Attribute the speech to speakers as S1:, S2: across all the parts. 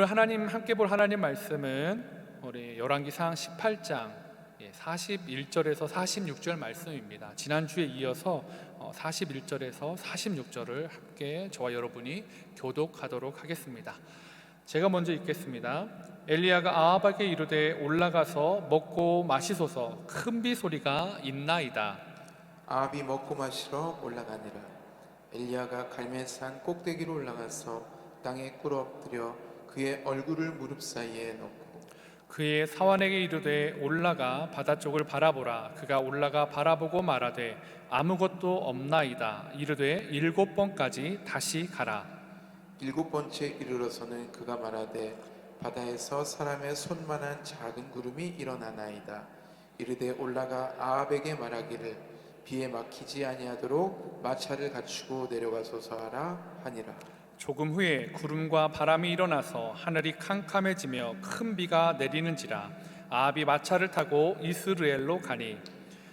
S1: 오늘 함께 볼 하나님 말씀은 우리 열왕기상 18장 41절에서 46절 말씀입니다. 지난주에 이어서 41절에서 46절을 함께 저와 여러분이 교독하도록 하겠습니다. 제가 먼저 읽겠습니다. 엘리야가 아합에게 이르되 올라가서 먹고 마시소서, 큰 비 소리가 있나이다.
S2: 아합이 먹고 마시러 올라가니라. 엘리야가 갈멜산 꼭대기로 올라가서 땅에 꿇어엎드려 그의 얼굴을 무릎 사이에 놓고
S1: 그의 사환에게 이르되 올라가 바다 쪽을 바라보라. 그가 올라가 바라보고 말하되 아무것도 없나이다. 이르되 7번까지 다시 가라.
S2: 7번째 이르러서는 그가 말하되 바다에서 사람의 손만한 작은 구름이 일어나나이다. 이르되 올라가 아합에게 말하기를 비에 막히지 아니하도록 마차를 갖추고 내려가소서 하라 하니라.
S1: 조금 후에 구름과 바람이 일어나서 하늘이 캄캄해지며 큰 비가 내리는지라. 아합이 마차를 타고 이스라엘로 가니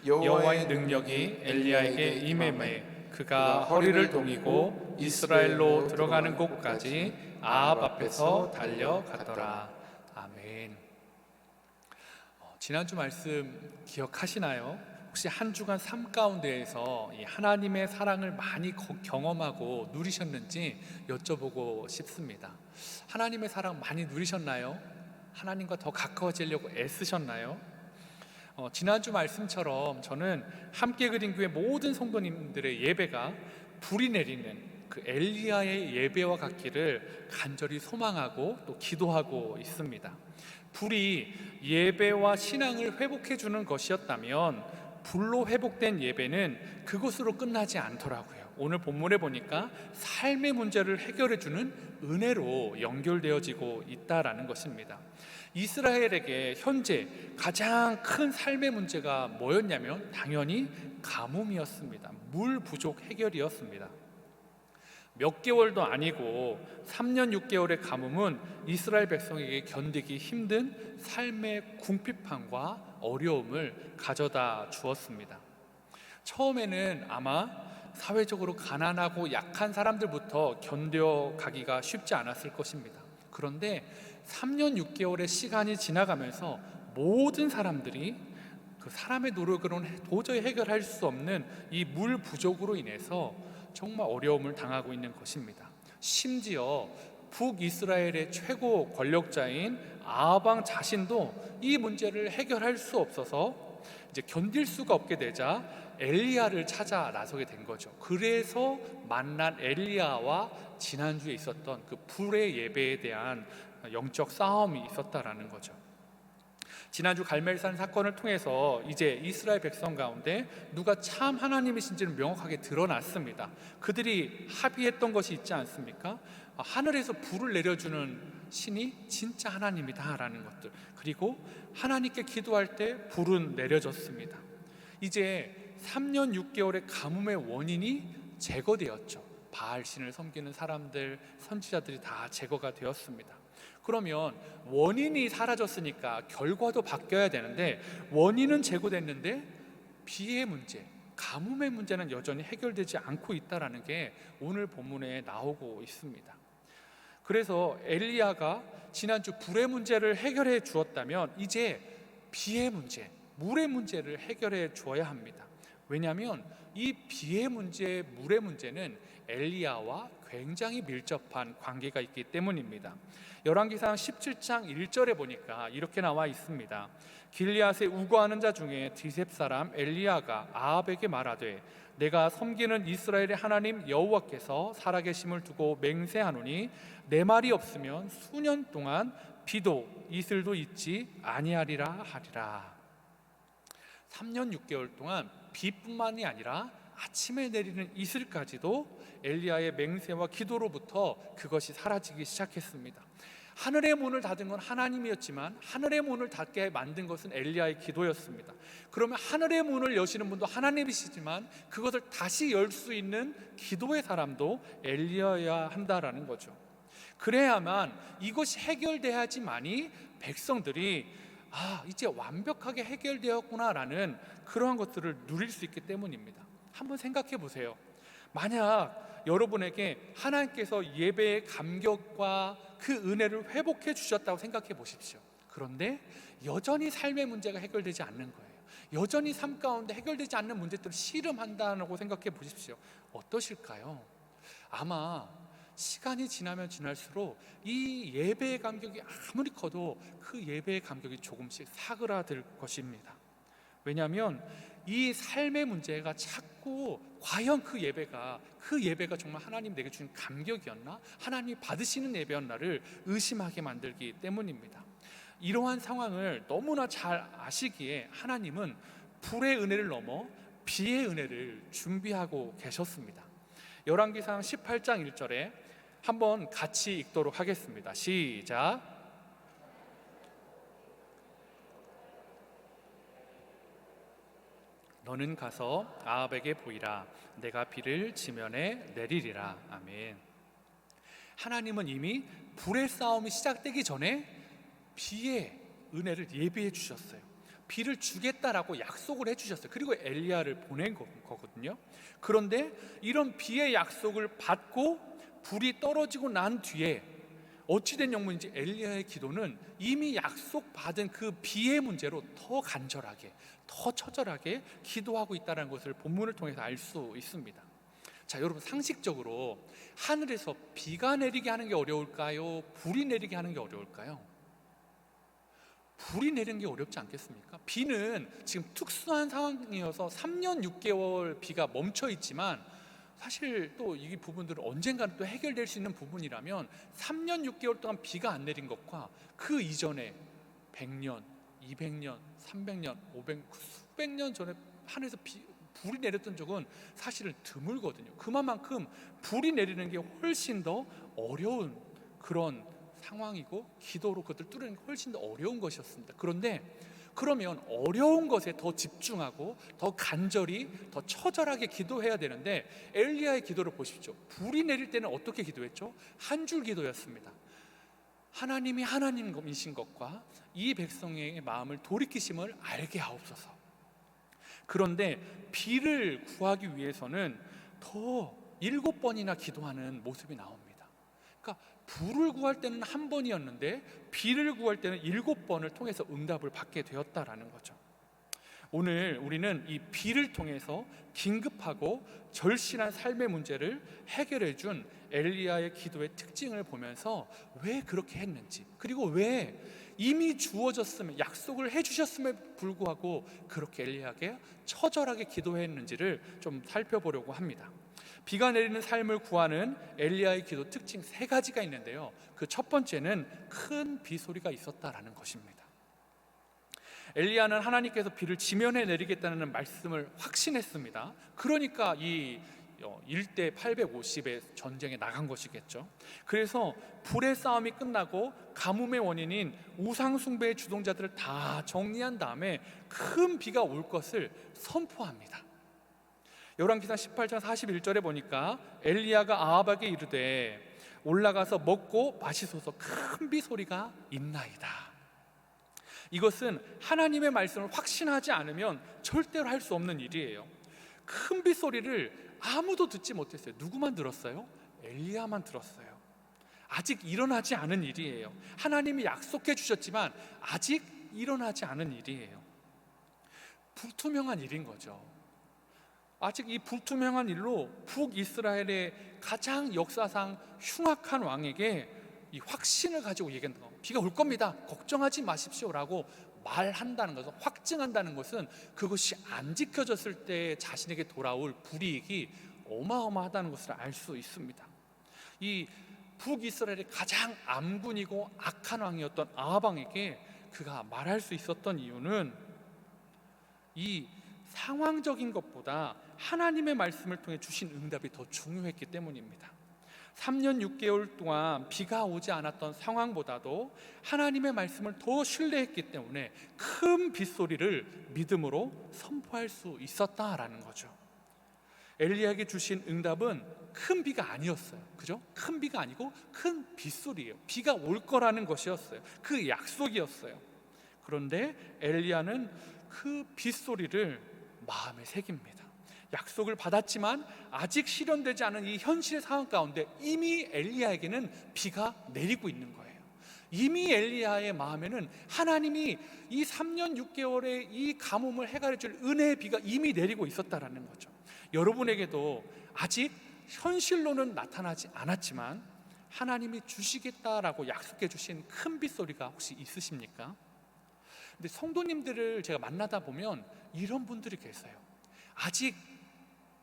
S1: 여호와의 능력이 엘리야에게 임하매 그가 허리를 동이고 이스라엘로 들어가는 곳까지 아합 앞에서 달려갔더라. 아멘. 지난주 말씀 기억하시나요? 혹시 한 주간 삶 가운데에서 하나님의 사랑을 많이 경험하고 누리셨는지 여쭤보고 싶습니다. 하나님의 사랑 많이 누리셨나요? 하나님과 더 가까워지려고 애쓰셨나요? 지난주 말씀처럼 저는 함께 그린 교회 모든 성도님들의 예배가 불이 내리는 그 엘리야의 예배와 같기를 간절히 소망하고 또 기도하고 있습니다. 불이 예배와 신앙을 회복해 주는 것이었다면 불로 회복된 예배는 그것으로 끝나지 않더라고요. 오늘 본문에 보니까 삶의 문제를 해결해 주는 은혜로 연결되어지고 있다라는 것입니다. 이스라엘에게 현재 가장 큰 삶의 문제가 뭐였냐면 당연히 가뭄이었습니다. 물 부족 해결이었습니다. 몇 개월도 아니고 3년 6개월의 가뭄은 이스라엘 백성에게 견디기 힘든 삶의 궁핍함과 어려움을 가져다 주었습니다. 처음에는 아마 사회적으로 가난하고 약한 사람들부터 견뎌가기가 쉽지 않았을 것입니다. 그런데 3년 6개월의 시간이 지나가면서 모든 사람들이 그 사람의 노력으로는 도저히 해결할 수 없는 이 물 부족으로 인해서 정말 어려움을 당하고 있는 것입니다. 심지어 북이스라엘의 최고 권력자인 아합 왕 자신도 이 문제를 해결할 수 없어서 이제 견딜 수가 없게 되자 엘리야를 찾아 나서게 된 거죠. 그래서 만난 엘리야와 지난주에 있었던 그 불의 예배에 대한 영적 싸움이 있었다라는 거죠. 지난주 갈멜산 사건을 통해서 이제 이스라엘 백성 가운데 누가 참 하나님이신지는 명확하게 드러났습니다. 그들이 합의했던 것이 있지 않습니까? 하늘에서 불을 내려주는 신이 진짜 하나님이다라는 것들, 그리고 하나님께 기도할 때 불은 내려졌습니다. 이제 3년 6개월의 가뭄의 원인이 제거되었죠. 바알 신을 섬기는 사람들, 선지자들이 다 제거가 되었습니다. 그러면 원인이 사라졌으니까 결과도 바뀌어야 되는데 원인은 제거됐는데 비의 문제, 가뭄의 문제는 여전히 해결되지 않고 있다는 게 오늘 본문에 나오고 있습니다. 그래서 엘리야가 지난주 불의 문제를 해결해 주었다면 이제 비의 문제, 물의 문제를 해결해 주어야 합니다. 왜냐하면 이 비의 문제, 물의 문제는 엘리야와 굉장히 밀접한 관계가 있기 때문입니다. 열왕기상 17장 1절에 보니까 이렇게 나와 있습니다. 길리앗에 우거하는 자 중에 디셉 사람 엘리야가 아합에게 말하되 내가 섬기는 이스라엘의 하나님 여호와께서 살아계심을 두고 맹세하노니 내 말이 없으면 수년 동안 비도 이슬도 있지 아니하리라 하리라. 3년 6개월 동안 비뿐만이 아니라 아침에 내리는 이슬까지도 엘리야의 맹세와 기도로부터 그것이 사라지기 시작했습니다. 하늘의 문을 닫은 건 하나님이었지만 하늘의 문을 닫게 만든 것은 엘리야의 기도였습니다. 그러면 하늘의 문을 여시는 분도 하나님이시지만 그것을 다시 열 수 있는 기도의 사람도 엘리야여야 한다라는 거죠. 그래야만 이것이 해결돼야지만이 백성들이 이제 완벽하게 해결되었구나라는 그러한 것들을 누릴 수 있기 때문입니다. 한번 생각해 보세요. 만약 여러분에게 하나님께서 예배의 감격과 그 은혜를 회복해 주셨다고 생각해 보십시오. 그런데 여전히 삶의 문제가 해결되지 않는 거예요. 여전히 삶 가운데 해결되지 않는 문제들을 씨름한다고 생각해 보십시오. 어떠실까요? 아마 시간이 지나면 지날수록 이 예배의 간격이 아무리 커도 그 예배의 간격이 조금씩 사그라들 것입니다. 왜냐하면 이 삶의 문제가 자꾸 과연 그 예배가 정말 하나님 내게 주신 감격이었나? 하나님이 받으시는 예배였나를 의심하게 만들기 때문입니다. 이러한 상황을 너무나 잘 아시기에 하나님은 불의 은혜를 넘어 비의 은혜를 준비하고 계셨습니다. 열왕기상 18장 1절에 한번 같이 읽도록 하겠습니다. 시작. 너는 가서 아합에게 보이라. 내가 비를 지면에 내리리라. 아멘. 하나님은 이미 불의 싸움이 시작되기 전에 비의 은혜를 예비해 주셨어요. 비를 주겠다라고 약속을 해주셨어요. 그리고 엘리야를 보낸 거거든요. 그런데 이런 비의 약속을 받고 불이 떨어지고 난 뒤에 어찌된 영문인지 엘리야의 기도는 이미 약속받은 그 비의 문제로 더 간절하게, 더 처절하게 기도하고 있다는 것을 본문을 통해서 알 수 있습니다. 자, 여러분, 상식적으로 하늘에서 비가 내리게 하는 게 어려울까요? 불이 내리게 하는 게 어려울까요? 불이 내리는 게 어렵지 않겠습니까? 비는 지금 특수한 상황이어서 3년 6개월 비가 멈춰 있지만 사실 또 이 부분들은 언젠가는 또 해결될 수 있는 부분이라면 3년 6개월 동안 비가 안 내린 것과 그 이전에 100년, 200년, 300년, 500, 수백 년 전에 하늘에서 불이 내렸던 적은 사실은 드물거든요. 그만큼 불이 내리는 게 훨씬 더 어려운 그런 상황이고 기도로 그것을 뚫는 게 훨씬 더 어려운 것이었습니다. 그런데 그러면 어려운 것에 더 집중하고 더 간절히 더 처절하게 기도해야 되는데 엘리야의 기도를 보십시오. 불이 내릴 때는 어떻게 기도했죠? 한 줄 기도였습니다. 하나님이 하나님이신 것과 이 백성의 마음을 돌이키심을 알게 하옵소서. 그런데 비를 구하기 위해서는 더 7번이나 기도하는 모습이 나옵니다. 그러니까 불을 구할 때는 한 번이었는데 비를 구할 때는 7번을 통해서 응답을 받게 되었다라는 거죠. 오늘 우리는 이 비를 통해서 긴급하고 절실한 삶의 문제를 해결해 준 엘리야의 기도의 특징을 보면서 왜 그렇게 했는지, 그리고 왜 이미 주어졌으면, 약속을 해주셨음에 불구하고 그렇게 엘리야에게 처절하게 기도했는지를 좀 살펴보려고 합니다. 비가 내리는 삶을 구하는 엘리야의 기도 특징 3가지가 있는데요, 그 첫 번째는 큰 비소리가 있었다라는 것입니다. 엘리야는 하나님께서 비를 지면에 내리겠다는 말씀을 확신했습니다. 그러니까 이 1대 850의 전쟁에 나간 것이겠죠. 그래서 불의 싸움이 끝나고 가뭄의 원인인 우상숭배의 주동자들을 다 정리한 다음에 큰 비가 올 것을 선포합니다. 열왕기상 18장 41절에 보니까 엘리야가 아합에게 이르되 올라가서 먹고 마시소서, 큰 비 소리가 있나이다. 이것은 하나님의 말씀을 확신하지 않으면 절대로 할 수 없는 일이에요. 큰 비 소리를 아무도 듣지 못했어요. 누구만 들었어요? 엘리야만 들었어요. 아직 일어나지 않은 일이에요. 하나님이 약속해 주셨지만 아직 일어나지 않은 일이에요. 불투명한 일인 거죠. 아직 이 불투명한 일로 북이스라엘의 가장 역사상 흉악한 왕에게 이 확신을 가지고 얘기한다. 비가 올 겁니다. 걱정하지 마십시오라고 말한다는 것은, 확증한다는 것은 그것이 안 지켜졌을 때 자신에게 돌아올 불이익이 어마어마하다는 것을 알 수 있습니다. 이 북이스라엘의 가장 암군이고 악한 왕이었던 아합 왕에게 그가 말할 수 있었던 이유는 이 상황적인 것보다 하나님의 말씀을 통해 주신 응답이 더 중요했기 때문입니다. 3년 6개월 동안 비가 오지 않았던 상황보다도 하나님의 말씀을 더 신뢰했기 때문에 큰 빗소리를 믿음으로 선포할 수 있었다라는 거죠. 엘리야에게 주신 응답은 큰 비가 아니었어요. 그죠? 큰 비가 아니고 큰 빗소리예요. 비가 올 거라는 것이었어요. 그 약속이었어요. 그런데 엘리야는 그 빗소리를 마음에 새깁니다. 약속을 받았지만 아직 실현되지 않은 이 현실의 상황 가운데 이미 엘리야에게는 비가 내리고 있는 거예요. 이미 엘리야의 마음에는 하나님이 이 3년 6개월의 이 가뭄을 해결해 줄 은혜의 비가 이미 내리고 있었다라는 거죠. 여러분에게도 아직 현실로는 나타나지 않았지만 하나님이 주시겠다라고 약속해 주신 큰 빗소리가 혹시 있으십니까? 근데 성도님들을 제가 만나다 보면 이런 분들이 계세요. 아직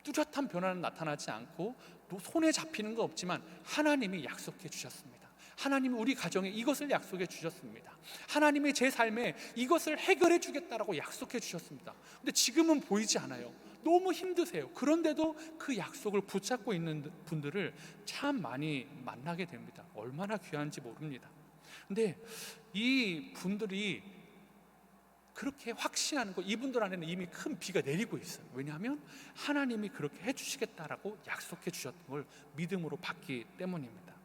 S1: 뚜렷한 변화는 나타나지 않고 또 손에 잡히는 거 없지만 하나님이 약속해 주셨습니다. 하나님이 우리 가정에 이것을 약속해 주셨습니다. 하나님이 제 삶에 이것을 해결해 주겠다라고 약속해 주셨습니다. 근데 지금은 보이지 않아요. 너무 힘드세요. 그런데도 그 약속을 붙잡고 있는 분들을 참 많이 만나게 됩니다. 얼마나 귀한지 모릅니다. 근데 이 분들이 그렇게 확신하는 거, 이분들 안에는 이미 큰 비가 내리고 있어요. 왜냐하면 하나님이 그렇게 해주시겠다라고 약속해 주셨던 걸 믿음으로 받기 때문입니다.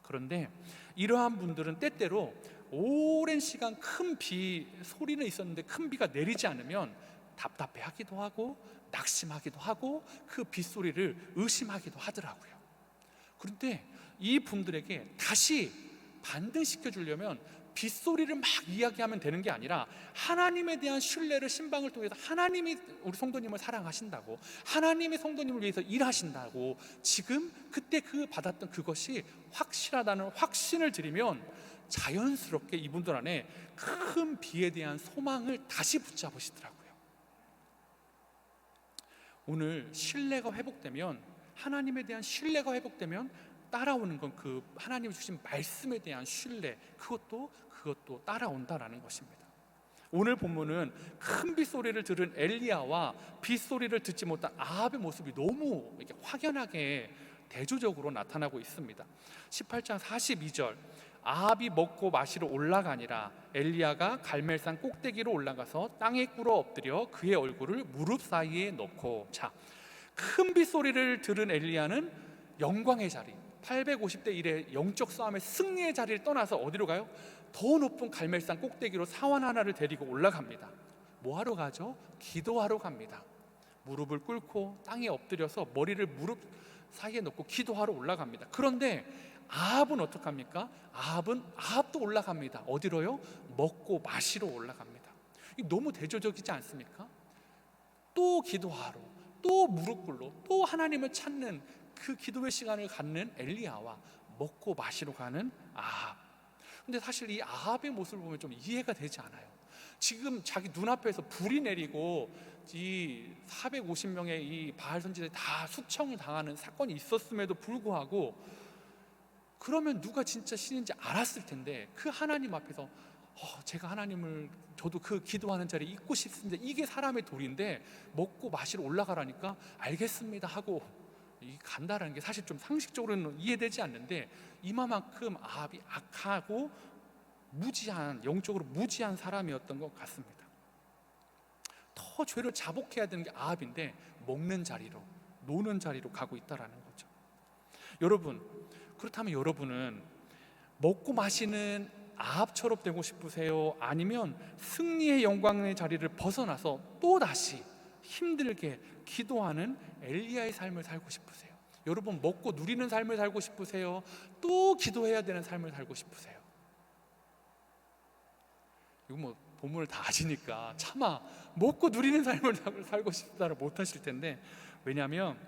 S1: 그런데 이러한 분들은 때때로 오랜 시간 큰 비 소리는 있었는데 큰 비가 내리지 않으면 답답해하기도 하고 낙심하기도 하고 그 빗소리를 의심하기도 하더라고요. 그런데 이 분들에게 다시 반등시켜 주려면 빗소리를 막 이야기하면 되는 게 아니라 하나님에 대한 신뢰를 신방을 통해서 하나님이 우리 성도님을 사랑하신다고, 하나님의 성도님을 위해서 일하신다고, 지금 그때 그 받았던 그것이 확실하다는 확신을 드리면 자연스럽게 이분들 안에 큰 비에 대한 소망을 다시 붙잡으시더라고요. 오늘 신뢰가 회복되면, 하나님에 대한 신뢰가 회복되면 따라오는 건 그 하나님이 주신 말씀에 대한 신뢰, 그것도 따라온다라는 것입니다. 오늘 본문은 큰 빗소리를 들은 엘리야와 빗소리를 듣지 못한 아합의 모습이 너무 이렇게 확연하게 대조적으로 나타나고 있습니다. 18장 42절, 아합이 먹고 마시러 올라가니라 엘리야가 갈멜산 꼭대기로 올라가서 땅에 꿇어 엎드려 그의 얼굴을 무릎 사이에 넣고, 자, 큰 빗소리를 들은 엘리야는 영광의 자리, 850대 1의 영적 싸움의 승리의 자리를 떠나서 어디로 가요? 더 높은 갈멜산 꼭대기로 사원 하나를 데리고 올라갑니다. 뭐하러 가죠? 기도하러 갑니다. 무릎을 꿇고 땅에 엎드려서 머리를 무릎 사이에 넣고 기도하러 올라갑니다. 그런데 아합은 어떡합니까? 아합도 올라갑니다. 어디로요? 먹고 마시러 올라갑니다. 이게 너무 대조적이지 않습니까? 또 기도하러, 또 무릎 꿇러, 또 하나님을 찾는 그 기도의 시간을 갖는 엘리야와 먹고 마시러 가는 아합. 근데 사실 이 아합의 모습을 보면 좀 이해가 되지 않아요. 지금 자기 눈앞에서 불이 내리고 이 450명의 이 바알 선지자들이 다 숙청을 당하는 사건이 있었음에도 불구하고, 그러면 누가 진짜 신인지 알았을 텐데 그 하나님 앞에서 제가 하나님을, 저도 그 기도하는 자리에 있고 싶습니다, 이게 사람의 도리인데 먹고 마시러 올라가라니까 알겠습니다 하고 간다라는 게 사실 좀 상식적으로는 이해되지 않는데, 이마만큼 아합이 악하고 무지한, 영적으로 무지한 사람이었던 것 같습니다. 더 죄를 자복해야 되는 게 아합인데 먹는 자리로, 노는 자리로 가고 있다라는 거죠. 여러분, 그렇다면 여러분은 먹고 마시는 아합처럼 되고 싶으세요? 아니면 승리의 영광의 자리를 벗어나서 또다시 힘들게 기도하는 엘리야의 삶을 살고 싶으세요? 여러분, 먹고 누리는 삶을 살고 싶으세요? 또 기도해야 되는 삶을 살고 싶으세요? 이거 뭐 본문을 다 아시니까 차마 먹고 누리는 삶을 살고 싶다를 못 하실 텐데, 왜냐하면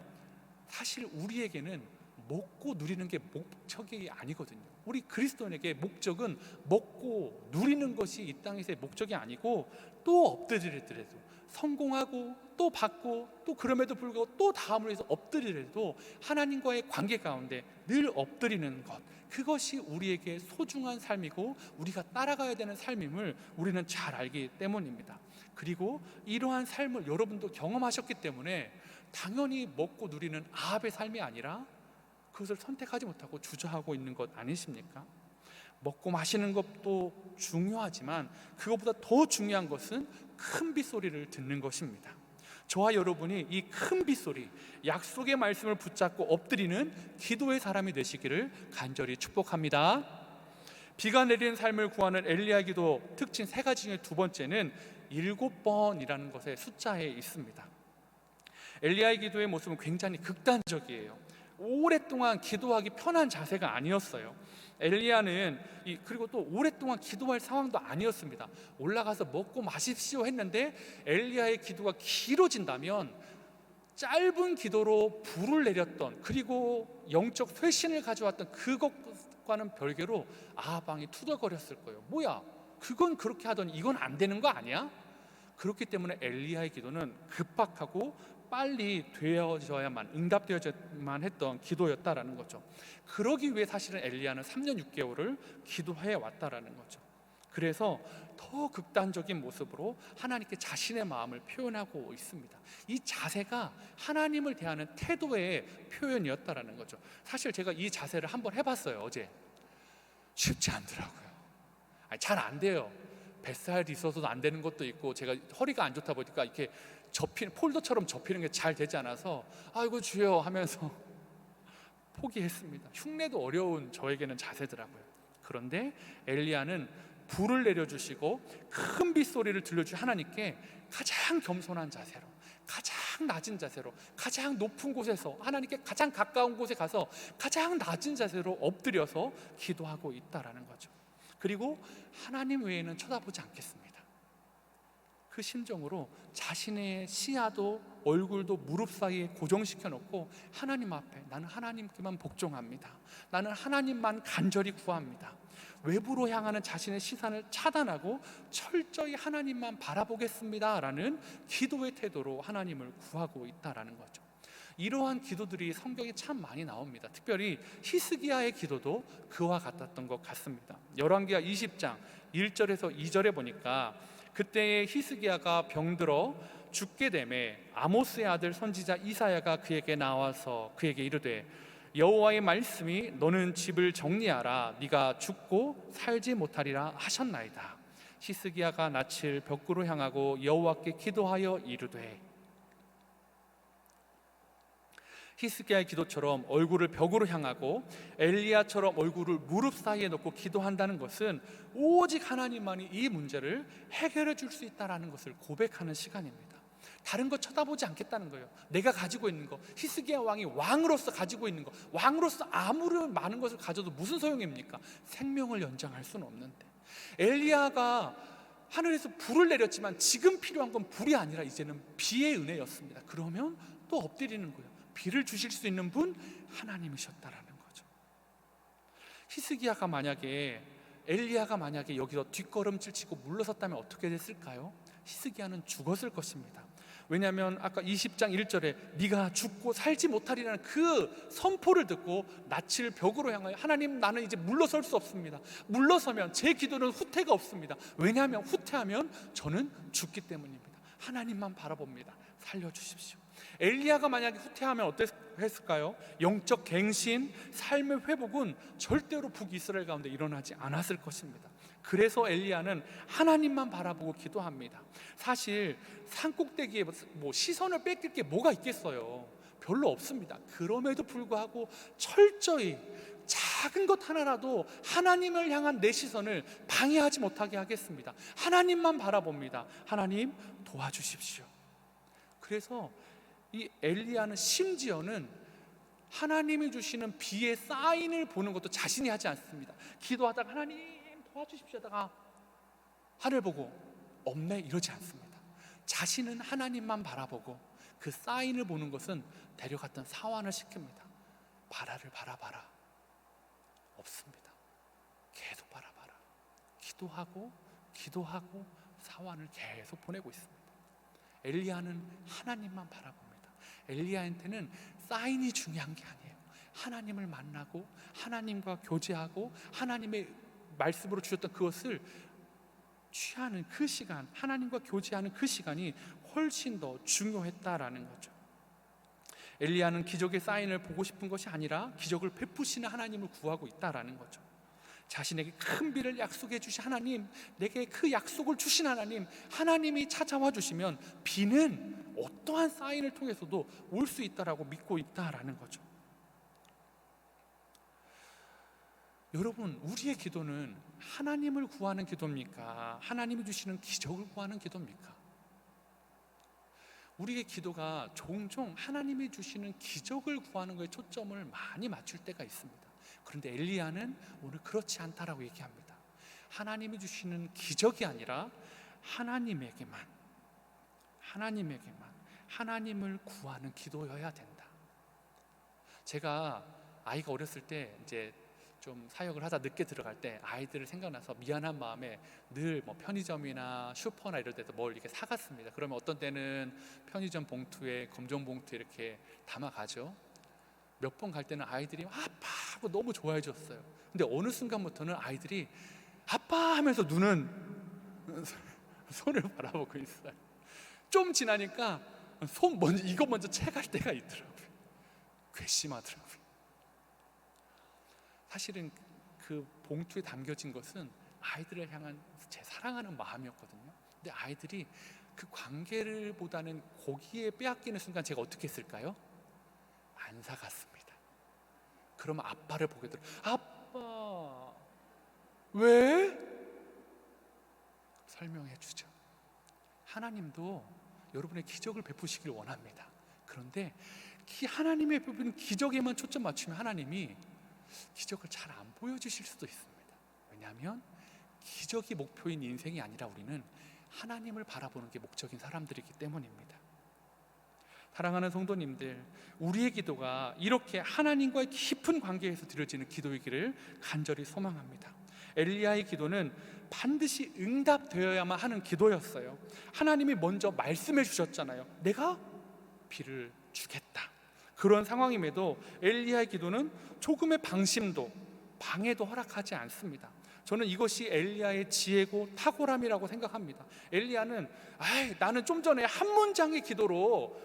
S1: 사실 우리에게는 먹고 누리는 게 목적이 아니거든요. 우리 그리스도인에게 목적은 먹고 누리는 것이 이 땅에서의 목적이 아니고, 또 엎드리더라도 성공하고 또 받고 또 그럼에도 불구하고 또 다음을 위해서 엎드리더라도 하나님과의 관계 가운데 늘 엎드리는 것, 그것이 우리에게 소중한 삶이고 우리가 따라가야 되는 삶임을 우리는 잘 알기 때문입니다. 그리고 이러한 삶을 여러분도 경험하셨기 때문에 당연히 먹고 누리는 아합의 삶이 아니라 그것을 선택하지 못하고 주저하고 있는 것 아니십니까? 먹고 마시는 것도 중요하지만 그것보다 더 중요한 것은 큰 빗소리를 듣는 것입니다. 저와 여러분이 이 큰 빗소리, 약속의 말씀을 붙잡고 엎드리는 기도의 사람이 되시기를 간절히 축복합니다. 비가 내리는 삶을 구하는 엘리야 기도 특징 3가지 중에 두 번째는 7번이라는 것의 숫자에 있습니다. 엘리야의 기도의 모습은 굉장히 극단적이에요. 오랫동안 기도하기 편한 자세가 아니었어요. 엘리야는 그리고 또 오랫동안 기도할 상황도 아니었습니다. 올라가서 먹고 마십시오 했는데 엘리야의 기도가 길어진다면 짧은 기도로 불을 내렸던, 그리고 영적 쇄신을 가져왔던 그것과는 별개로 아하방이 투덜거렸을 거예요. 뭐야, 그건 그렇게 하더니 이건 안 되는 거 아니야? 그렇기 때문에 엘리야의 기도는 급박하고 빨리 되어져야만, 응답되어져야만 했던 기도였다라는 거죠. 그러기 위해 사실은 엘리야는 3년 6개월을 기도해 왔다라는 거죠. 그래서 더 극단적인 모습으로 하나님께 자신의 마음을 표현하고 있습니다. 이 자세가 하나님을 대하는 태도의 표현이었다라는 거죠. 사실 제가 이 자세를 한번 해봤어요. 어제. 쉽지 않더라고요. 잘 안 돼요. 뱃살이 있어서도 안 되는 것도 있고, 제가 허리가 안 좋다 보니까 이렇게 접히는, 폴더처럼 접히는 게 잘 되지 않아서 아이고 주여 하면서 포기했습니다. 흉내도 어려운 저에게는 자세더라고요. 그런데 엘리야는 불을 내려주시고 큰 빗소리를 들려주신 하나님께 가장 겸손한 자세로, 가장 낮은 자세로, 가장 높은 곳에서, 하나님께 가장 가까운 곳에 가서 가장 낮은 자세로 엎드려서 기도하고 있다라는 거죠. 그리고 하나님 외에는 쳐다보지 않겠습니다. 그 심정으로 자신의 시야도 얼굴도 무릎 사이에 고정시켜 놓고 하나님 앞에 나는 하나님께만 복종합니다. 나는 하나님만 간절히 구합니다. 외부로 향하는 자신의 시선을 차단하고 철저히 하나님만 바라보겠습니다 라는 기도의 태도로 하나님을 구하고 있다라는 거죠. 이러한 기도들이 성경에 참 많이 나옵니다. 특별히 히스기야의 기도도 그와 같았던 것 같습니다. 열왕기하 20장 1절에서 2절에 보니까 그때에 히스기야가 병들어 죽게 되매 아모스의 아들 선지자 이사야가 그에게 나와서 그에게 이르되 여호와의 말씀이 너는 집을 정리하라 네가 죽고 살지 못하리라 하셨나이다. 히스기야가 낯을 벽으로 향하고 여호와께 기도하여 이르되, 히스기야의 기도처럼 얼굴을 벽으로 향하고 엘리야처럼 얼굴을 무릎 사이에 놓고 기도한다는 것은 오직 하나님만이 이 문제를 해결해 줄 수 있다는 것을 고백하는 시간입니다. 다른 거 쳐다보지 않겠다는 거예요. 내가 가지고 있는 거, 히스기야 왕이 왕으로서 가지고 있는 거, 왕으로서 아무리 많은 것을 가져도 무슨 소용입니까? 생명을 연장할 수는 없는데. 엘리야가 하늘에서 불을 내렸지만 지금 필요한 건 불이 아니라 이제는 비의 은혜였습니다. 그러면 또 엎드리는 거예요. 비를 주실 수 있는 분 하나님이셨다라는 거죠. 히스기야가 만약에, 엘리야가 만약에 여기서 뒷걸음질 치고 물러섰다면 어떻게 됐을까요? 히스기야는 죽었을 것입니다. 왜냐하면 아까 20장 1절에 네가 죽고 살지 못하리라는 그 선포를 듣고 낯을 벽으로 향하여 하나님 나는 이제 물러설 수 없습니다. 물러서면 제 기도는 후퇴가 없습니다. 왜냐하면 후퇴하면 저는 죽기 때문입니다. 하나님만 바라봅니다. 살려주십시오. 엘리야가 만약에 후퇴하면 어땠을까요? 영적 갱신, 삶의 회복은 절대로 북이스라엘 가운데 일어나지 않았을 것입니다. 그래서 엘리야는 하나님만 바라보고 기도합니다. 사실 산꼭대기에 시선을 뺏길 게 뭐가 있겠어요? 별로 없습니다. 그럼에도 불구하고 철저히 작은 것 하나라도 하나님을 향한 내 시선을 방해하지 못하게 하겠습니다. 하나님만 바라봅니다. 하나님 도와주십시오. 그래서 이 엘리야는 심지어는 하나님이 주시는 비의 사인을 보는 것도 자신이 하지 않습니다. 기도하다가 하나님 도와주십시오 하다가 하늘 보고 없네 이러지 않습니다. 자신은 하나님만 바라보고 그 사인을 보는 것은 데려갔던 사환을 시킵니다. 바라를 바라봐라. 없습니다. 계속 바라봐라. 기도하고 사환을 계속 보내고 있습니다. 엘리야는 하나님만 바라봅니다. 엘리야한테는 사인이 중요한 게 아니에요. 하나님을 만나고 하나님과 교제하고 하나님의 말씀으로 주셨던 그것을 취하는 그 시간, 하나님과 교제하는 그 시간이 훨씬 더 중요했다라는 거죠. 엘리야는 기적의 사인을 보고 싶은 것이 아니라 기적을 베푸시는 하나님을 구하고 있다라는 거죠. 자신에게 큰 비를 약속해 주신 하나님, 내게 그 약속을 주신 하나님, 하나님이 찾아와 주시면 비는 어떠한 사인을 통해서도 올 수 있다라고 믿고 있다라는 거죠. 여러분, 우리의 기도는 하나님을 구하는 기도입니까? 하나님이 주시는 기적을 구하는 기도입니까? 우리의 기도가 종종 하나님이 주시는 기적을 구하는 것에 초점을 많이 맞출 때가 있습니다. 그런데 엘리야는 오늘 그렇지 않다라고 얘기합니다. 하나님이 주시는 기적이 아니라 하나님에게만 하나님을 구하는 기도여야 된다. 제가 아이가 어렸을 때 이제 좀 사역을 하다 늦게 들어갈 때 아이들을 생각나서 미안한 마음에 늘 뭐 편의점이나 슈퍼나 이럴 때도 뭘 이렇게 사갔습니다. 그러면 어떤 때는 편의점 봉투에 검정 봉투에 이렇게 담아가죠. 몇 번 갈 때는 아이들이 아빠 하고 너무 좋아해 줬어요. 근데 어느 순간부터는 아이들이 아빠 하면서 손을 바라보고 있어요. 좀 지나니까 이거 먼저 채갈 때가 있더라고요. 괘씸하더라고요. 사실은 그 봉투에 담겨진 것은 아이들을 향한 제 사랑하는 마음이었거든요. 근데 아이들이 그 관계를 보다는 거기에 빼앗기는 순간 제가 어떻게 했을까요? 안 사갔습니다. 그러면 아빠를 보게 되더라고요. 아빠 왜? 설명해 주죠. 하나님도 여러분의 기적을 베푸시길 원합니다. 그런데 하나님의 베푸는 기적에만 초점 맞추면 하나님이 기적을 잘 안 보여주실 수도 있습니다. 왜냐하면 기적이 목표인 인생이 아니라 우리는 하나님을 바라보는 게 목적인 사람들이기 때문입니다. 사랑하는 성도님들, 우리의 기도가 이렇게 하나님과의 깊은 관계에서 드려지는 기도이기를 간절히 소망합니다. 엘리야의 기도는 반드시 응답되어야만 하는 기도였어요. 하나님이 먼저 말씀해 주셨잖아요. 내가 비를 주겠다. 그런 상황임에도 엘리야의 기도는 조금의 방해도 허락하지 않습니다. 저는 이것이 엘리야의 지혜고 탁월함이라고 생각합니다. 엘리야는 나는 좀 전에 한 문장의 기도로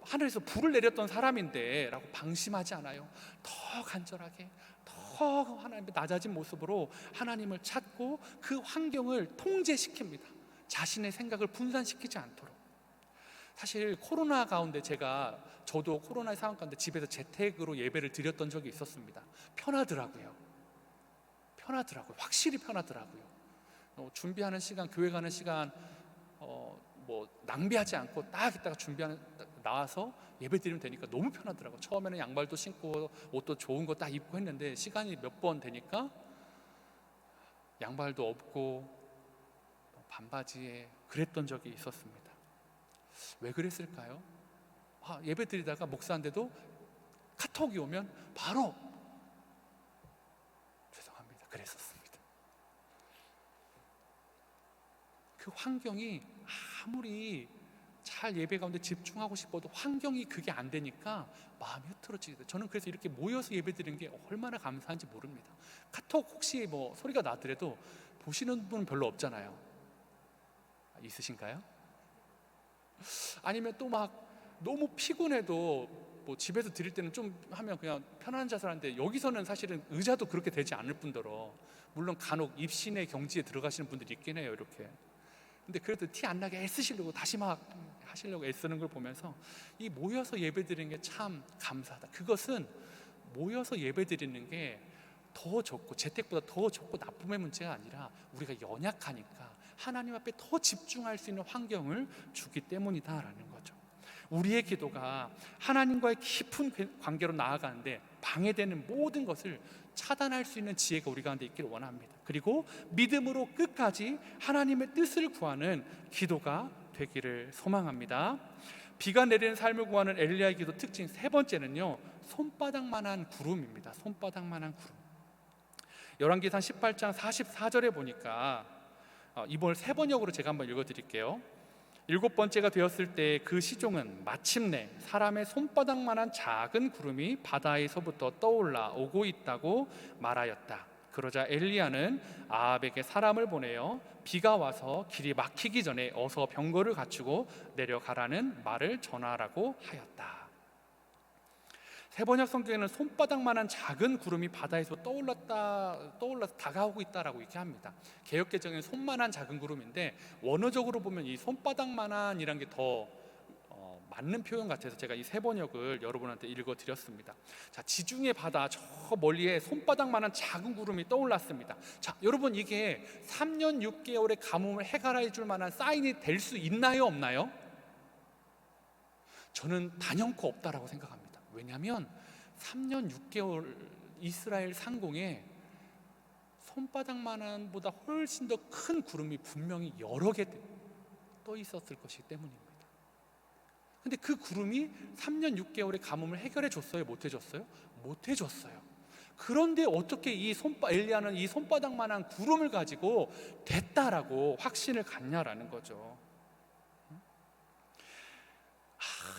S1: 하늘에서 불을 내렸던 사람인데 라고 방심하지 않아요. 더 간절하게 더 하나님의 낮아진 모습으로 하나님을 찾고 그 환경을 통제시킵니다. 자신의 생각을 분산시키지 않도록. 사실 코로나 가운데 저도 코로나의 상황 가운데 집에서 재택으로 예배를 드렸던 적이 있었습니다. 편하더라고요. 확실히 편하더라고요. 준비하는 시간, 교회 가는 시간 낭비하지 않고 딱 이따가 나와서 예배 드리면 되니까 너무 편하더라고요. 처음에는 양발도 신고 옷도 좋은 거 딱 입고 했는데 시간이 몇 번 되니까 양발도 없고 반바지에 그랬던 적이 있었습니다. 왜 그랬을까요? 예배 드리다가 목사한테도 카톡이 오면 바로 죄송합니다. 그랬었습니다. 그 환경이 아무리 잘 예배 가운데 집중하고 싶어도 환경이 그게 안 되니까 마음이 흐트러지게 돼요. 저는 그래서 이렇게 모여서 예배 드리는 게 얼마나 감사한지 모릅니다. 카톡 혹시 소리가 나더라도 보시는 분은 별로 없잖아요. 있으신가요? 아니면 또 너무 피곤해도 집에서 드릴 때는 좀 하면 그냥 편안한 자세로 하는데 여기서는 사실은 의자도 그렇게 되지 않을 뿐더러 물론 간혹 입신의 경지에 들어가시는 분들이 있긴 해요. 이렇게. 근데 그래도 티 안 나게 애쓰시려고 다시 하시려고 애쓰는 걸 보면서 이 모여서 예배드리는 게 참 감사하다. 그것은 모여서 예배드리는 게 더 좋고 재택보다 더 좋고 나쁨의 문제가 아니라 우리가 연약하니까 하나님 앞에 더 집중할 수 있는 환경을 주기 때문이다라는 거죠. 우리의 기도가 하나님과의 깊은 관계로 나아가는데 방해되는 모든 것을 차단할 수 있는 지혜가 우리 가운데 있기를 원합니다. 그리고 믿음으로 끝까지 하나님의 뜻을 구하는 기도가 되기를 소망합니다. 비가 내리는 삶을 구하는 엘리야의 기도 특징 세 번째는요, 손바닥만한 구름입니다. 손바닥만한 구름. 열왕기상 18장 44절에 보니까 이번 세 번역으로 제가 한번 읽어드릴게요. 7번째가 되었을 때 그 시종은 마침내 사람의 손바닥만한 작은 구름이 바다에서부터 떠올라 오고 있다고 말하였다. 그러자 엘리야는 아합에게 사람을 보내어 비가 와서 길이 막히기 전에 어서 병거를 갖추고 내려가라는 말을 전하라고 하였다. 세번역 성경에는 손바닥만한 작은 구름이 바다에서 떠올라서 다가오고 있다라고 이렇게 합니다. 개역개정에는 손만한 작은 구름인데 원어적으로 보면 이 손바닥만한이란 게 더 맞는 표현 같아서 제가 이 세번역을 여러분한테 읽어드렸습니다. 자, 지중해 바다 저 멀리에 손바닥만한 작은 구름이 떠올랐습니다. 자, 여러분 이게 3년 6개월의 가뭄을 해결해 줄 만한 사인이 될 수 있나요, 없나요? 저는 단연코 없다라고 생각합니다. 왜냐하면 3년 6개월 이스라엘 상공에 손바닥만한 보다 훨씬 더 큰 구름이 분명히 여러 개 떠 있었을 것이기 때문입니다. 근데 그 구름이 3년 6개월의 가뭄을 해결해 줬어요? 못 해줬어요? 못 해줬어요. 그런데 어떻게 엘리야는 이 손바닥만한 구름을 가지고 됐다라고 확신을 갖냐라는 거죠.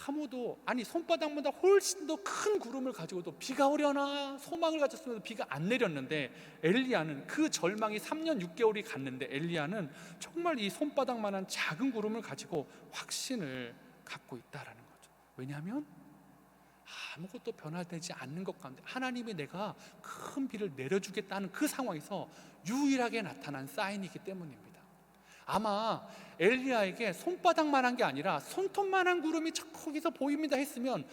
S1: 아무도, 아니 손바닥보다 훨씬 더 큰 구름을 가지고도 비가 오려나 소망을 가졌으면 비가 안 내렸는데, 엘리야는 그 절망이 3년 6개월이 갔는데 엘리야는 정말 이 손바닥만한 작은 구름을 가지고 확신을 갖고 있다라는 거죠. 왜냐하면 아무것도 변화되지 않는 것 가운데 하나님이 내가 큰 비를 내려주겠다는 그 상황에서 유일하게 나타난 사인이기 때문입니다. 아마 엘리야에게 손바닥만한 게 아니라 손톱만한 구름이 거기서 보입니다 했으면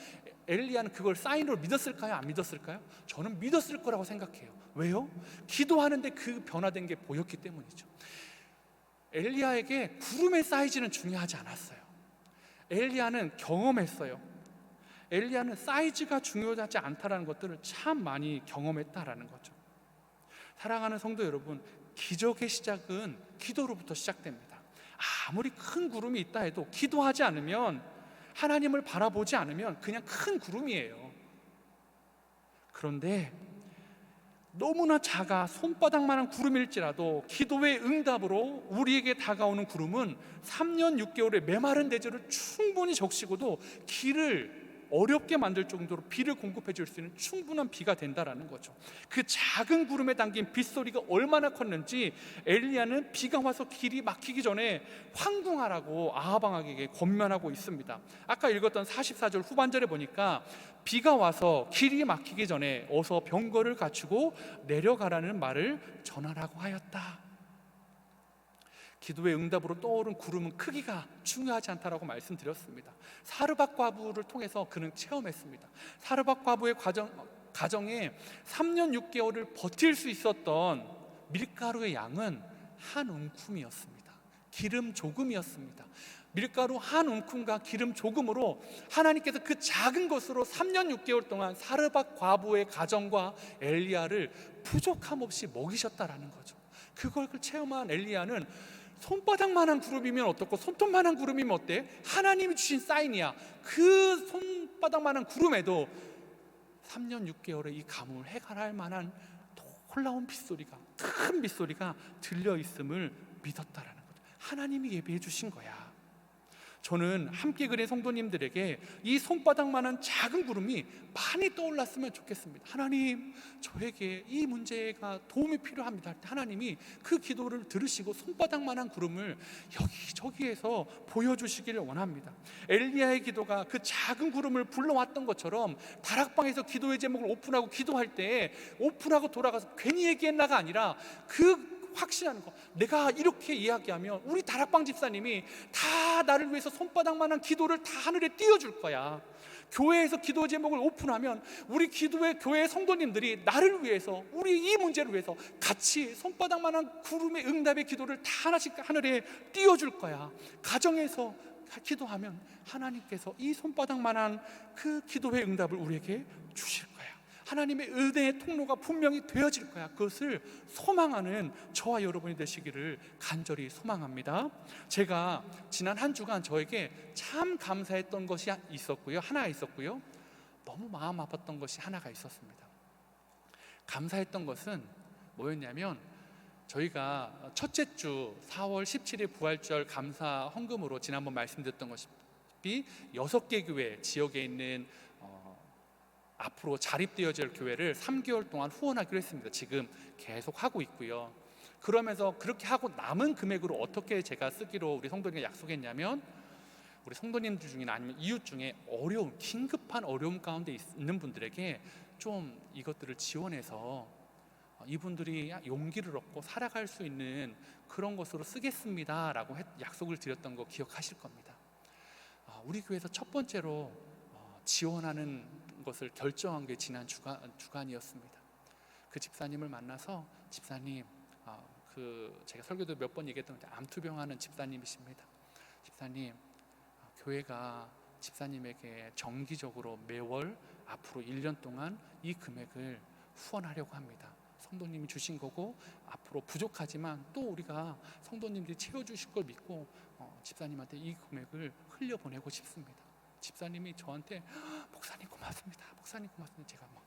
S1: 엘리야는 그걸 사인으로 믿었을까요? 안 믿었을까요? 저는 믿었을 거라고 생각해요. 왜요? 기도하는데 그 변화된 게 보였기 때문이죠. 엘리야에게 구름의 사이즈는 중요하지 않았어요. 엘리야는 경험했어요. 엘리야는 사이즈가 중요하지 않다라는 것들을 참 많이 경험했다라는 거죠. 사랑하는 성도 여러분, 기적의 시작은 기도로부터 시작됩니다. 아무리 큰 구름이 있다 해도 기도하지 않으면, 하나님을 바라보지 않으면 그냥 큰 구름이에요. 그런데 너무나 작아 손바닥만한 구름일지라도 기도의 응답으로 우리에게 다가오는 구름은 3년 6개월의 메마른 대지를 충분히 적시고도 길을 어렵게 만들 정도로 비를 공급해 줄 수 있는 충분한 비가 된다라는 거죠. 그 작은 구름에 담긴 빗소리가 얼마나 컸는지 엘리야는 비가 와서 길이 막히기 전에 황궁하라고 아하방에게 권면하고 있습니다. 아까 읽었던 44절 후반절에 보니까 비가 와서 길이 막히기 전에 어서 병거를 갖추고 내려가라는 말을 전하라고 하였다. 기도의 응답으로 떠오른 구름은 크기가 중요하지 않다라고 말씀드렸습니다. 사르밧 과부를 통해서 그는 체험했습니다. 사르밧 과부의 가정에 3년 6개월을 버틸 수 있었던 밀가루의 양은 한 움큼이었습니다. 기름 조금이었습니다. 밀가루 한 움큼과 기름 조금으로 하나님께서 그 작은 것으로 3년 6개월 동안 사르밧 과부의 가정과 엘리야를 부족함 없이 먹이셨다라는 거죠. 그걸 체험한 엘리야는 손바닥만한 구름이면 어떻고 손톱만한 구름이면 어때? 하나님이 주신 사인이야. 그 손바닥만한 구름에도 3년 6개월의 이 가뭄을 해결할 만한 놀라운 빗소리가, 큰 빗소리가 들려있음을 믿었다라는 거죠. 하나님이 예비해 주신 거야. 저는 함께 그린 성도님들에게 이 손바닥만한 작은 구름이 많이 떠올랐으면 좋겠습니다. 하나님, 저에게 이 문제가 도움이 필요합니다 할 때 하나님이 그 기도를 들으시고 손바닥만한 구름을 여기저기에서 보여주시기를 원합니다. 엘리야의 기도가 그 작은 구름을 불러왔던 것처럼 다락방에서 기도의 제목을 오픈하고 기도할 때 오픈하고 돌아가서 괜히 얘기했나가 아니라 그 확신하는 거, 내가 이렇게 이야기하면 우리 다락방 집사님이 다 나를 위해서 손바닥만한 기도를 다 하늘에 띄워줄 거야. 교회에서 기도 제목을 오픈하면 우리 교회 성도님들이 나를 위해서, 우리 이 문제를 위해서 같이 손바닥만한 구름의 응답의 기도를 다 하나씩 하늘에 띄워줄 거야. 가정에서 기도하면 하나님께서 이 손바닥만한 그 기도의 응답을 우리에게 주실 거야. 하나님의 은혜의 통로가 분명히 되어질 거야. 그것을 소망하는 저와 여러분이 되시기를 간절히 소망합니다. 제가 지난 한 주간 저에게 참 감사했던 것이 하나 있었고요, 너무 마음 아팠던 것이 하나가 있었습니다. 감사했던 것은 뭐였냐면, 저희가 첫째 주 4월 17일 부활절 감사 헌금으로 지난번 말씀드렸던 것이 6개 교회, 지역에 있는 앞으로 자립되어질 교회를 3개월 동안 후원하기로 했습니다. 지금 계속 하고 있고요. 그러면서 그렇게 하고 남은 금액으로 어떻게 제가 쓰기로 우리 성도님과 약속했냐면, 우리 성도님들 중이나 아니면 이웃 중에 긴급한 어려움 가운데 있는 분들에게 좀 이것들을 지원해서 이분들이 용기를 얻고 살아갈 수 있는 그런 것으로 쓰겠습니다 라고 약속을 드렸던 거 기억하실 겁니다. 우리 교회에서 첫 번째로 지원하는 것을 결정한 게 지난 주간이었습니다. 그 집사님을 만나서, 집사님, 제가 설교도 몇 번 얘기했던 암투병하는 집사님이십니다. 집사님, 교회가 집사님에게 정기적으로 매월 앞으로 1년 동안 이 금액을 후원하려고 합니다. 성도님이 주신 거고 앞으로 부족하지만 또 우리가 성도님들이 채워주실 걸 믿고 집사님한테 이 금액을 흘려보내고 싶습니다. 집사님이 저한테 목사님 고맙습니다, 목사님 고맙습니다. 제가 막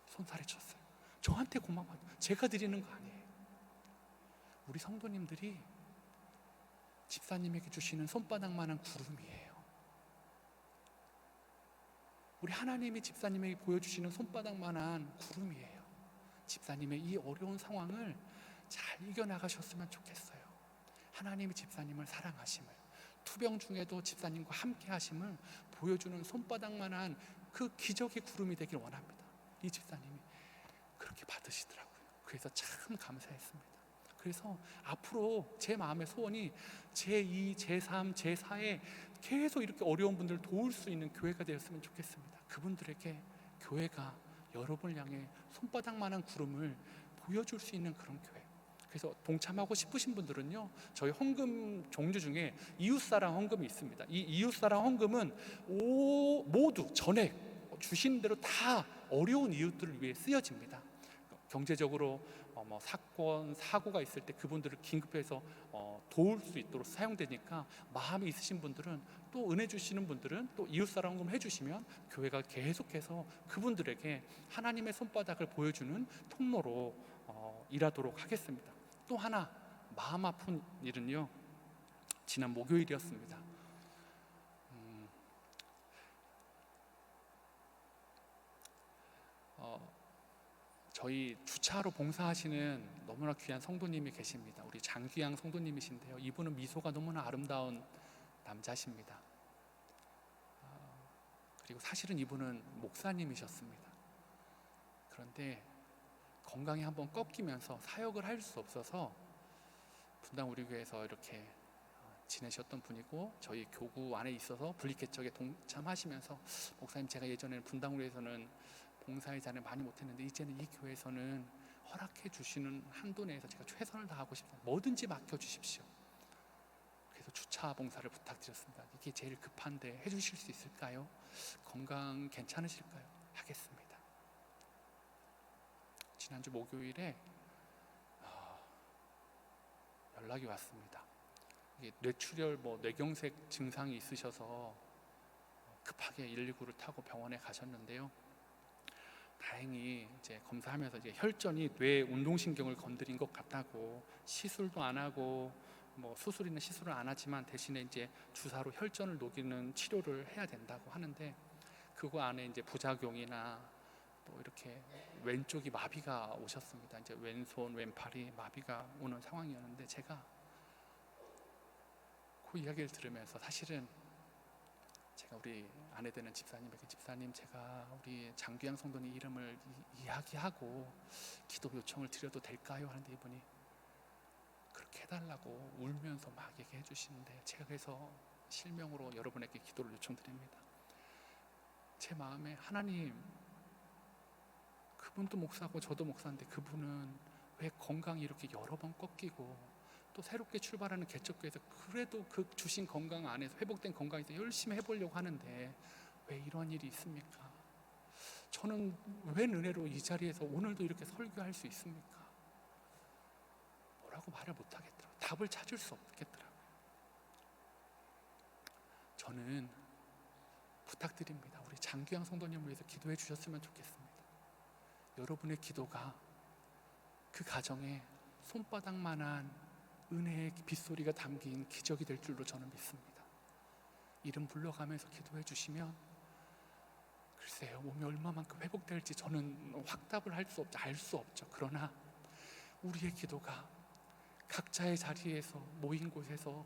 S1: 손살에 쳤어요. 저한테 고마워요. 제가 드리는 거 아니에요. 우리 성도님들이 집사님에게 주시는 손바닥만한 구름이에요. 우리 하나님이 집사님에게 보여주시는 손바닥만한 구름이에요. 집사님의 이 어려운 상황을 잘 이겨나가셨으면 좋겠어요. 하나님이 집사님을 사랑하심을, 투병 중에도 집사님과 함께 하심을 보여주는 손바닥만한 그 기적의 구름이 되길 원합니다. 이 집사님이 그렇게 받으시더라고요. 그래서 참 감사했습니다. 그래서 앞으로 제 마음의 소원이 제2, 제3, 제4에 계속 이렇게 어려운 분들을 도울 수 있는 교회가 되었으면 좋겠습니다. 그분들에게 교회가 여러분을 향해 손바닥만한 구름을 보여줄 수 있는 그런 교회. 그래서 동참하고 싶으신 분들은요, 저희 헌금 종류 중에 이웃사랑 헌금이 있습니다. 이 이웃사랑 헌금은 모두 전액 주신 대로 다 어려운 이웃들을 위해 쓰여집니다. 경제적으로 사건, 사고가 있을 때 그분들을 긴급해서 도울 수 있도록 사용되니까 마음이 있으신 분들은, 또 은혜 주시는 분들은 또 이웃사랑 헌금 해주시면 교회가 계속해서 그분들에게 하나님의 손바닥을 보여주는 통로로 일하도록 하겠습니다. 또 하나 마음 아픈 일은요, 지난 목요일이었습니다. 저희 주차로 봉사하시는 너무나 귀한 성도님이 계십니다. 우리 장귀양 성도님이신데요, 이분은 미소가 너무나 아름다운 남자십니다. 그리고 사실은 이분은 목사님이셨습니다. 그런데 건강이 한번 꺾이면서 사역을 할 수 없어서 분당 우리 교회에서 이렇게 지내셨던 분이고, 저희 교구 안에 있어서 분리개척에 동참하시면서 목사님, 제가 예전에는 분당 우리 교회에서는 봉사의 자를 많이 못했는데 이제는 이 교회에서는 허락해 주시는 한도 내에서 제가 최선을 다하고 싶습니다. 뭐든지 맡겨주십시오. 그래서 주차 봉사를 부탁드렸습니다. 이게 제일 급한데 해주실 수 있을까요? 건강 괜찮으실까요? 하겠습니다. 지난주 목요일에 연락이 왔습니다. 이게 뇌출혈, 뇌경색 증상이 있으셔서 급하게 119를 타고 병원에 가셨는데요. 다행히 이제 검사하면서 이제 혈전이 뇌 운동신경을 건드린 것 같다고, 시술도 안 하고 수술이나 시술을 안 하지만 대신에 이제 주사로 혈전을 녹이는 치료를 해야 된다고 하는데, 그거 안에 이제 부작용이나 또 이렇게 왼쪽이 마비가 오셨습니다. 이제 왼손 왼팔이 마비가 오는 상황이었는데, 제가 그 이야기를 들으면서 사실은 제가 우리 아내 되는 집사님에게, 집사님, 제가 우리 장귀양 성도님 이름을 이야기하고 기도 요청을 드려도 될까요? 하는데 이분이 그렇게 해달라고 울면서 막 얘기해 주시는데, 제가 그래서 실명으로 여러분에게 기도를 요청드립니다. 제 마음에, 하나님, 그분도 목사고 저도 목사인데 그분은 왜 건강이 이렇게 여러 번 꺾이고 또 새롭게 출발하는 개척교회에서 그래도 그 주신 건강 안에서, 회복된 건강에서 열심히 해보려고 하는데 왜 이런 일이 있습니까? 저는 웬 은혜로 이 자리에서 오늘도 이렇게 설교할 수 있습니까? 뭐라고 말을 못하겠더라고요. 답을 찾을 수 없겠더라고요. 저는 부탁드립니다. 우리 장귀양 성도님을 위해서 기도해 주셨으면 좋겠습니다. 여러분의 기도가 그 가정에 손바닥만한 은혜의 빗소리가 담긴 기적이 될 줄로 저는 믿습니다. 이름 불러가면서 기도해 주시면 글쎄요, 몸이 얼마만큼 회복될지 저는 확답을 알 수 없죠. 그러나 우리의 기도가 각자의 자리에서 모인 곳에서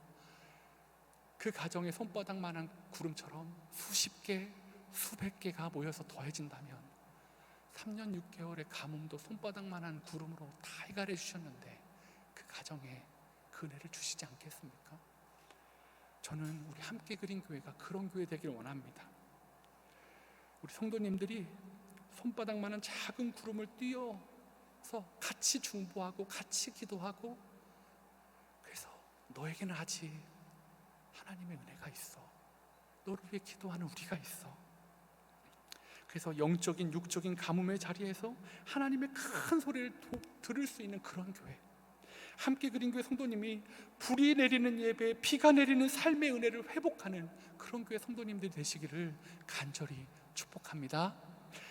S1: 그 가정의 손바닥만한 구름처럼 수십 개, 수백 개가 모여서 더해진다면 3년 6개월의 가뭄도 손바닥만한 구름으로 다 해결해 주셨는데 그 가정에 그 은혜를 주시지 않겠습니까? 저는 우리 함께 그린 교회가 그런 교회 되길 원합니다. 우리 성도님들이 손바닥만한 작은 구름을 띄어서 같이 중보하고 같이 기도하고, 그래서 너에게는 아직 하나님의 은혜가 있어, 너를 위해 기도하는 우리가 있어. 그래서 영적인 육적인 가뭄의 자리에서 하나님의 큰 소리를 들을 수 있는 그런 교회, 함께 그린 교회 성도님이 불이 내리는 예배, 비가 내리는 삶의 은혜를 회복하는 그런 교회 성도님들이 되시기를 간절히 축복합니다.